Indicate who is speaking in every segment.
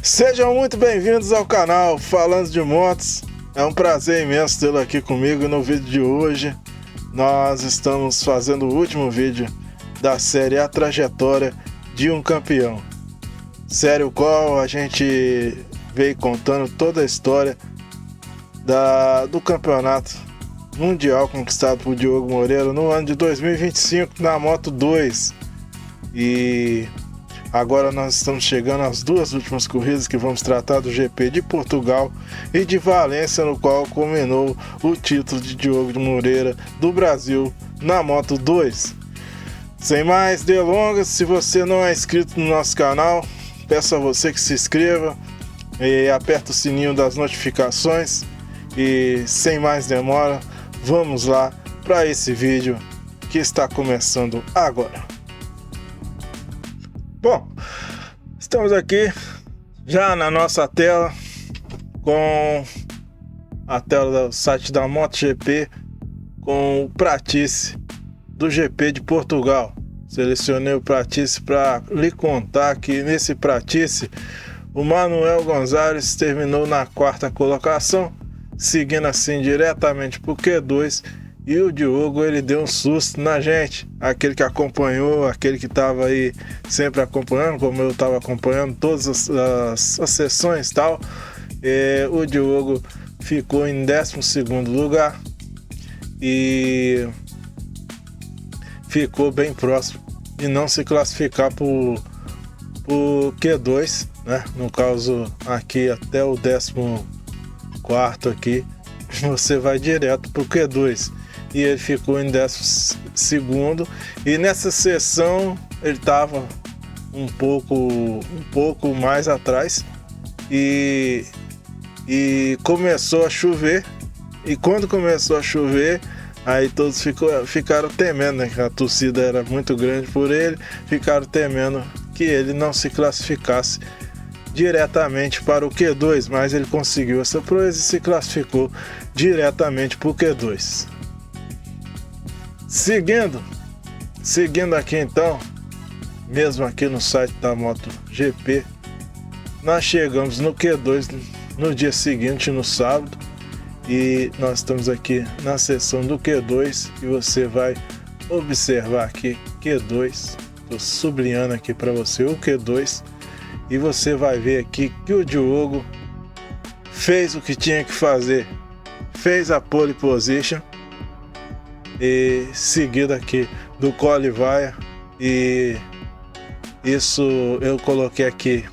Speaker 1: Sejam muito bem-vindos ao canal Falando de Motos. É um prazer imenso tê-lo aqui comigo. No vídeo de hoje nós estamos fazendo o último vídeo da série A Trajetória de um Campeão, série o qual a gente veio contando toda a história do campeonato mundial conquistado por Diogo Moreira no ano de 2025 na Moto 2. E agora nós estamos chegando às duas últimas corridas que vamos tratar do GP de Portugal e de Valência, no qual culminou o título de Diogo Moreira do Brasil na Moto 2. Sem mais delongas, se você não é inscrito no nosso canal, peço a você que se inscreva e aperta o sininho das notificações. E sem mais demora, vamos lá para esse vídeo que está começando agora. Bom, estamos aqui já na nossa tela com a tela do site da MotoGP com o Pratice do GP de Portugal. Selecionei o Pratice para lhe contar que nesse Pratice o Manuel Gonzalez terminou na quarta colocação, seguindo assim diretamente para o Q2, e o Diogo ele deu um susto na gente, aquele que acompanhou, aquele que estava aí sempre acompanhando, como eu estava acompanhando todas as sessões e tal. O Diogo ficou em 12º lugar e ficou bem próximo de não se classificar para o Q2, né? No caso aqui até o 14º aqui, você vai direto para o Q2. E ele ficou em 12º, e nessa sessão ele estava um pouco mais atrás e começou a chover. E quando começou a chover, aí todos ficaram temendo, né? A torcida era muito grande por ele, ficaram temendo que ele não se classificasse diretamente para o Q2, mas ele conseguiu essa proeza e se classificou diretamente para o Q2. Seguindo aqui então, mesmo aqui no site da MotoGP, nós chegamos no Q2 no dia seguinte, no sábado, e nós estamos aqui na seção do Q2 e você vai observar aqui Q2, estou sublinhando aqui para você o Q2, e você vai ver aqui que o Diogo fez o que tinha que fazer, fez a pole position, e seguido aqui do qualifier, e isso eu coloquei aqui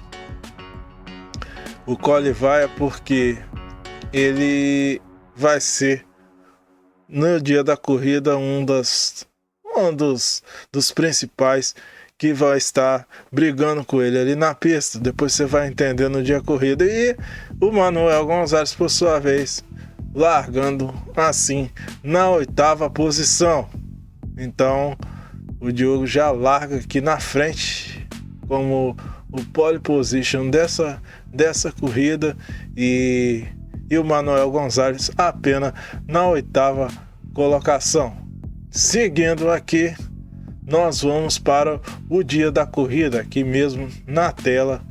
Speaker 1: o qualifier porque ele vai ser no dia da corrida um dos principais que vai estar brigando com ele ali na pista. Depois você vai entender no dia da corrida. E o Manuel Gonzalez, por sua vez, largando assim na 8ª posição. Então o Diogo já larga aqui na frente como o pole position dessa corrida, e o Manuel Gonzalez apenas na 8ª colocação. Seguindo aqui, nós vamos para o dia da corrida. Aqui mesmo na tela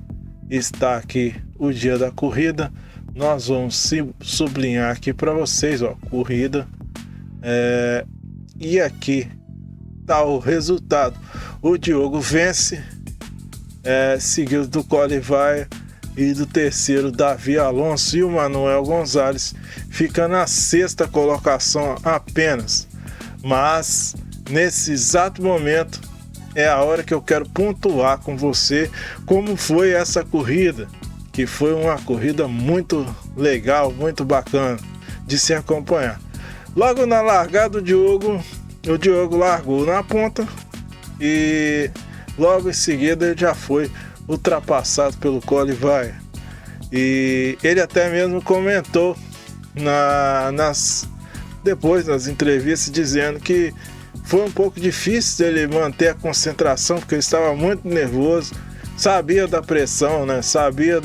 Speaker 1: está aqui o dia da corrida. Nós vamos sublinhar aqui para vocês, ó, corrida, e aqui tá o resultado. O Diogo vence, seguido do qualifier e do terceiro Davi Alonso, e o Manuel Gonzalez fica na 6ª colocação apenas. Mas nesse exato momento é a hora que eu quero pontuar com você como foi essa corrida, que foi uma corrida muito legal, muito bacana de se acompanhar. Logo na largada, o Diogo largou na ponta e logo em seguida ele já foi ultrapassado pelo qualifier. E ele até mesmo comentou depois nas entrevistas, dizendo que foi um pouco difícil ele manter a concentração, porque ele estava muito nervoso, sabia da pressão, né? Sabia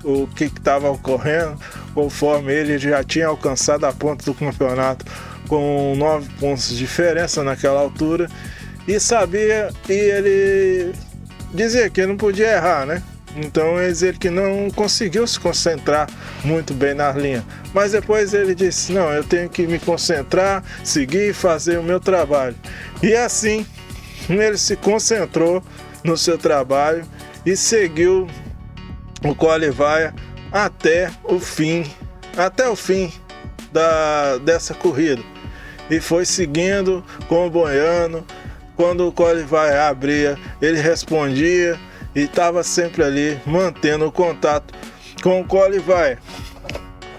Speaker 1: o que estava ocorrendo, conforme ele já tinha alcançado a ponta do campeonato com 9 pontos de diferença naquela altura, e sabia, e ele dizia que não podia errar, né? Então ele que não conseguiu se concentrar muito bem na linha. Mas depois ele disse, não, eu tenho que me concentrar, seguir e fazer o meu trabalho. E assim, ele se concentrou no seu trabalho e seguiu o qualifier até o fim dessa corrida. E foi seguindo, comboiando. Quando o qualifier abria, ele respondia e estava sempre ali mantendo o contato com o qualifier.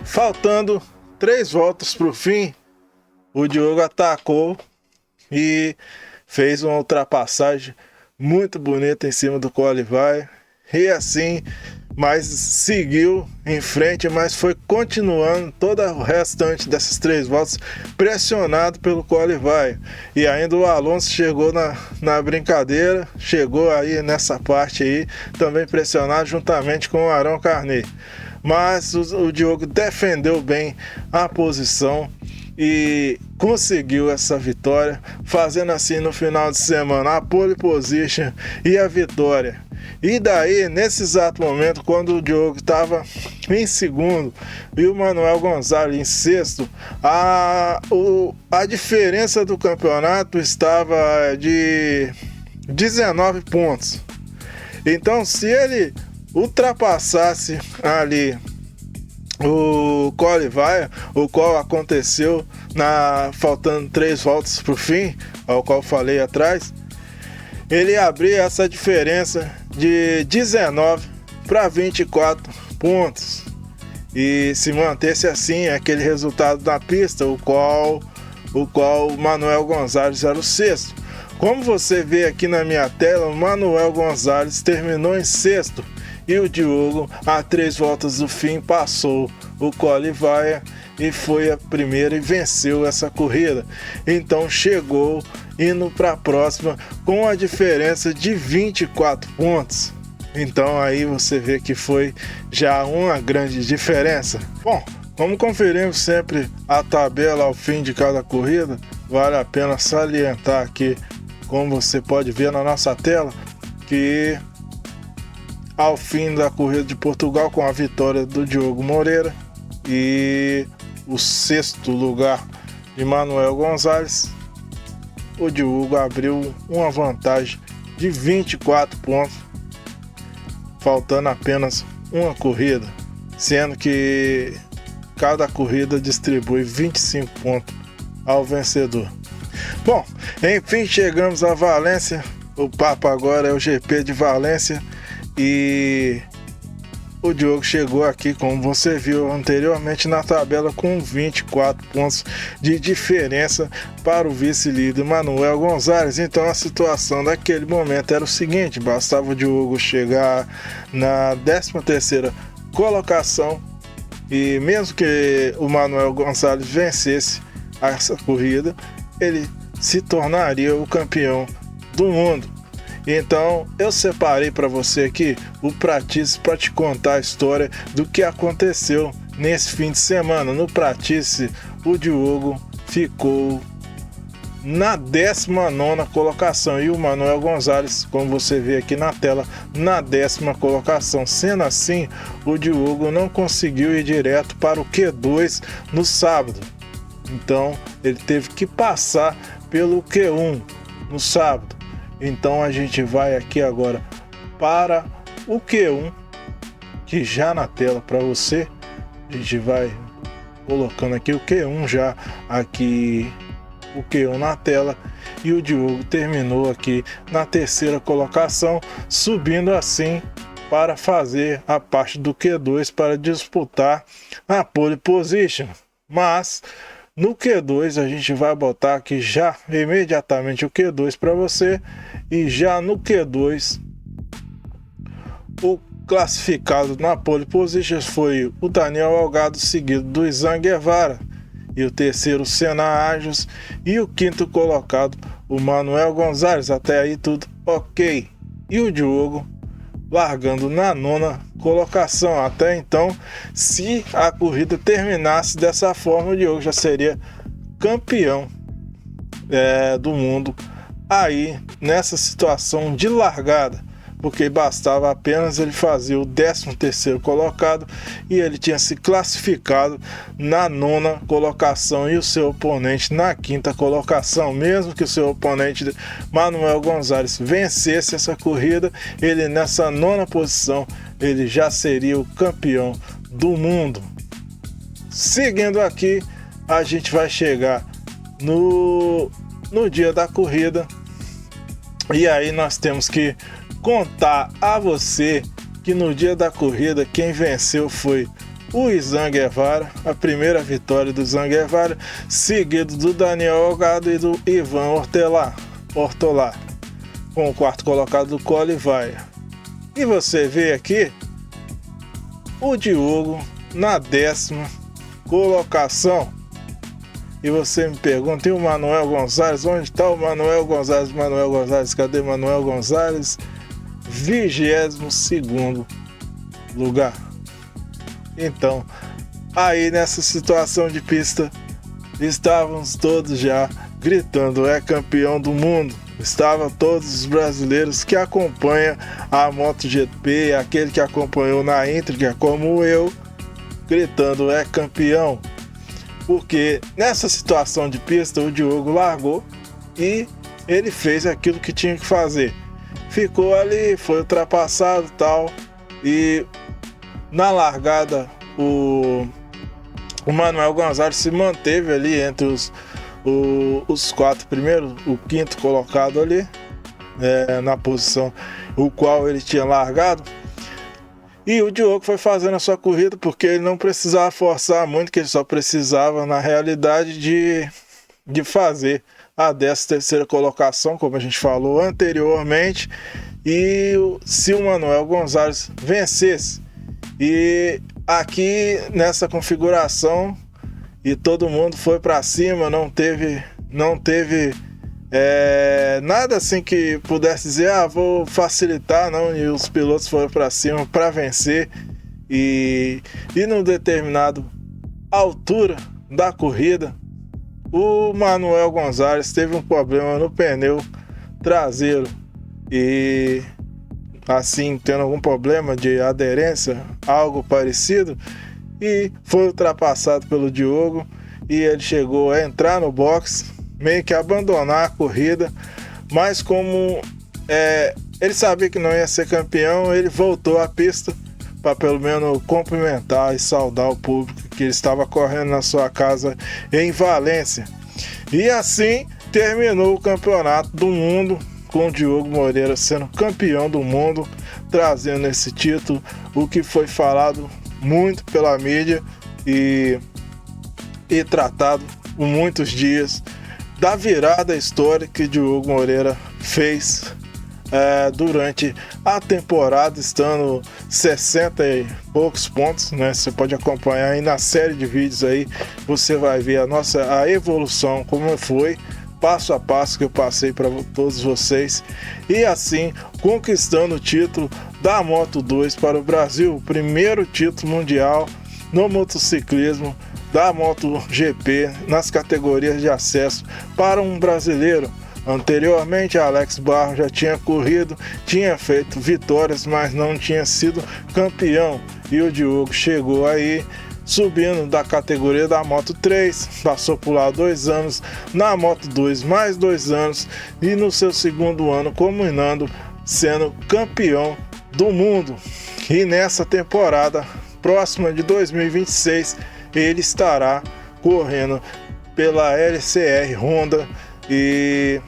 Speaker 1: Faltando 3 voltas para o fim, o Diogo atacou e fez uma ultrapassagem muito bonita em cima do qualifier. E assim, mas seguiu em frente, mas foi continuando todo o restante dessas 3 voltas pressionado pelo qualifier. E ainda o Alonso chegou na brincadeira, chegou aí nessa parte aí, também pressionado juntamente com o Arão Carnet. Mas o Diogo defendeu bem a posição e conseguiu essa vitória, fazendo assim no final de semana a pole position e a vitória. E daí, nesse exato momento, quando o Diogo estava em segundo e o Manuel Gonçalves em sexto, a diferença do campeonato estava de 19 pontos. Então, se ele ultrapassasse ali o qualifier, o qual aconteceu faltando 3 voltas para o fim, ao qual falei atrás, ele abria essa diferença de 19 para 24 pontos. E se mantesse assim, aquele resultado da pista, o qual o Manuel Gonçalves era o sexto. Como você vê aqui na minha tela, o Manuel Gonçalves terminou em sexto e o Diogo, a 3 voltas do fim, passou o qualifier e foi a primeira e venceu essa corrida. Então chegou indo para a próxima com a diferença de 24 pontos. Então aí você vê que foi já uma grande diferença. Bom, como conferimos sempre a tabela ao fim de cada corrida, vale a pena salientar aqui, como você pode ver na nossa tela, que ao fim da corrida de Portugal, com a vitória do Diogo Moreira e o 6º lugar de Manuel Gonçalves, o Diogo abriu uma vantagem de 24 pontos, faltando apenas uma corrida, sendo que cada corrida distribui 25 pontos ao vencedor. Bom, enfim, chegamos a Valência. O papo agora é o GP de Valência e o Diogo chegou aqui, como você viu anteriormente, na tabela com 24 pontos de diferença para o vice-líder Manuel Gonçalves. Então a situação daquele momento era o seguinte: bastava o Diogo chegar na 13ª colocação e mesmo que o Manuel Gonçalves vencesse essa corrida, ele se tornaria o campeão do mundo. Então eu separei para você aqui o Pratice para te contar a história do que aconteceu nesse fim de semana. No Pratice, o Diogo ficou na 19ª colocação e o Manuel Gonçalves, como você vê aqui na tela, na 10ª colocação. Sendo assim, o Diogo não conseguiu ir direto para o Q2 no sábado. Então ele teve que passar pelo Q1 no sábado. Então a gente vai aqui agora para o Q1, que já na tela para você, a gente vai colocando aqui o Q1 já aqui, o Q1 na tela, e o Diogo terminou aqui na 3ª colocação, subindo assim para fazer a parte do Q2 para disputar a pole position. Mas no Q2 a gente vai botar aqui já imediatamente o Q2 para você, e já no Q2 o classificado na pole position foi o Daniel Algado, seguido do Izan Guevara, e o terceiro o Senna Ajos, e o 5º colocado o Manuel Gonçalves. Até aí tudo ok. E o Diogo largando na 9ª colocação. Até então, se a corrida terminasse dessa forma, o Diogo já seria campeão do mundo aí nessa situação de largada. porque bastava apenas ele fazer o 13º colocado e ele tinha se classificado na 9ª colocação e o seu oponente na 5ª colocação. Mesmo que o seu oponente Manuel Gonzalez vencesse essa corrida, ele nessa 9ª posição ele já seria o campeão do mundo. Seguindo aqui, a gente vai chegar no dia da corrida, e aí nós temos que contar a você que no dia da corrida quem venceu foi o Izan Guevara, a primeira vitória do Izan Guevara, seguido do Daniel Olgado e do Ivan Ortolá, com o 4º colocado do Colivaia. E você vê aqui o Diogo na 10ª colocação. E você me pergunta, e o Manuel Gonzalez? Onde está o Manuel Gonzalez? Manuel Gonzalez, cadê Manuel Gonzalez? 22º lugar. Então, aí nessa situação de pista, estávamos todos já gritando, é campeão do mundo. Estavam todos os brasileiros que acompanham a MotoGP, aquele que acompanhou na íntegra, como eu, gritando, é campeão. Porque nessa situação de pista, o Diogo largou e ele fez aquilo que tinha que fazer. Ficou ali, foi ultrapassado e tal. E na largada, o Manuel Gonzalez se manteve ali entre os 4 primeiros, o 5º colocado ali, na posição o qual ele tinha largado. E o Diogo foi fazendo a sua corrida porque ele não precisava forçar muito, que ele só precisava, na realidade, de fazer a 13ª colocação, como a gente falou anteriormente. E se o Manuel Gonzalez vencesse, e aqui nessa configuração, e todo mundo foi para cima, não teve nada assim que pudesse dizer, vou facilitar, não. E os pilotos foram para cima para vencer. E num determinado altura da corrida, o Manuel Gonzalez teve um problema no pneu traseiro e assim tendo algum problema de aderência, algo parecido, e foi ultrapassado pelo Diogo. E ele chegou a entrar no box, meio que abandonar a corrida, mas como ele sabia que não ia ser campeão, ele voltou à pista para pelo menos cumprimentar e saudar o público que ele estava correndo na sua casa em Valência. E assim terminou o campeonato do mundo, com o Diogo Moreira sendo campeão do mundo, trazendo esse título, o que foi falado muito pela mídia e tratado por muitos dias, da virada histórica que Diogo Moreira fez durante a temporada, estando 60 e poucos pontos, né? Você pode acompanhar aí na série de vídeos aí, você vai ver a evolução, como foi, passo a passo que eu passei para todos vocês, e assim conquistando o título da Moto2 para o Brasil, o primeiro título mundial no motociclismo da MotoGP nas categorias de acesso para um brasileiro. Anteriormente, Alex Barros já tinha corrido, tinha feito vitórias, mas não tinha sido campeão. E o Diogo chegou aí, subindo da categoria da Moto3, passou por lá 2 anos, na Moto2 mais 2 anos, e no seu segundo ano culminando sendo campeão do mundo. E nessa temporada próxima de 2026, ele estará correndo pela LCR Honda e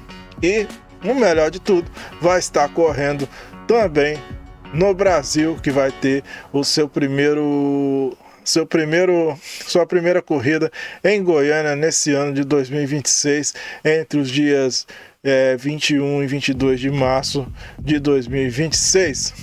Speaker 1: o melhor de tudo, vai estar correndo também no Brasil, que vai ter sua primeira corrida em Goiânia nesse ano de 2026, entre os dias 21 e 22 de março de 2026.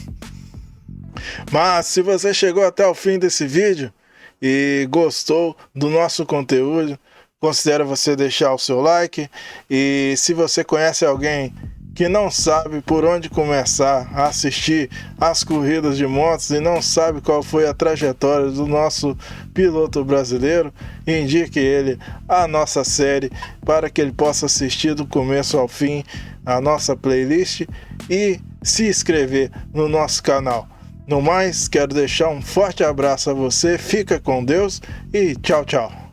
Speaker 1: Mas se você chegou até o fim desse vídeo e gostou do nosso conteúdo, considero você deixar o seu like. E se você conhece alguém que não sabe por onde começar a assistir as corridas de motos e não sabe qual foi a trajetória do nosso piloto brasileiro, indique ele a nossa série para que ele possa assistir do começo ao fim a nossa playlist. E se inscrever no nosso canal. No mais, quero deixar um forte abraço a você, fica com Deus e tchau, tchau.